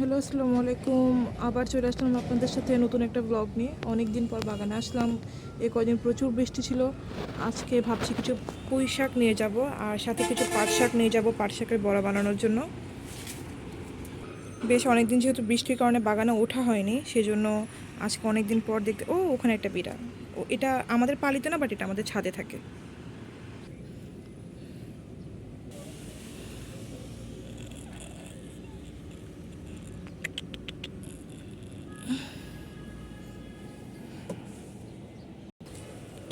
Hello, আসসালামু আলাইকুম। আবার চলে আসলাম আপনাদের সাথে নতুন একটা ব্লগ নিয়ে। অনেক দিন পর বাগানে আসলাম। এই কদিন প্রচুর বৃষ্টি ছিল। আজকে ভাবছি কিছু পুঁই শাক নিয়ে যাব, আর সাথে কিছু পাট শাক নিয়ে যাব পাট শাকের বড়া বানানোর জন্য। বেশ অনেক দিন যেহেতু বৃষ্টির কারণে বাগানে ওঠা হয়নি, সেজন্য আজকে অনেক দিন পর দেখতে ওখানে একটা বিড়াল। এটা আমাদের পালিত না, বাট এটা আমাদের ছাদে থাকে।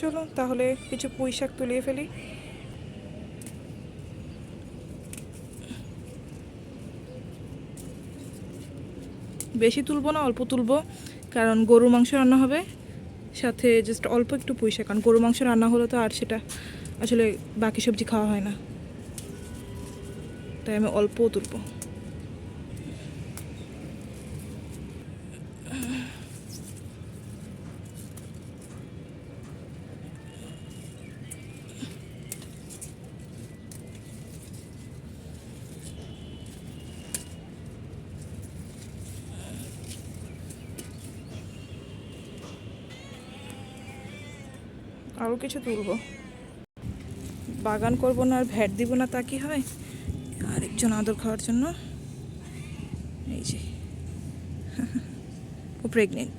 চলো তাহলে কিছু পুঁই শাক তুলিয়ে ফেলি। বেশি তুলবো না, অল্প তুলবো, কারণ গরুর মাংস রান্না হবে। সাথে জাস্ট অল্প একটু পুঁই শাক, কারণ গরুর মাংস রান্না হলে তো আর সেটা আসলে বাকি সবজি খাওয়া হয় না, তাই আমি অল্পও তুলবো। আরও কিছু তুলবো। বাগান করবো না আর ভ্যাট দিব না তা কি হয়? আরেকজন আদর খাওয়ার জন্য। এই যে ও প্রেগনেন্ট।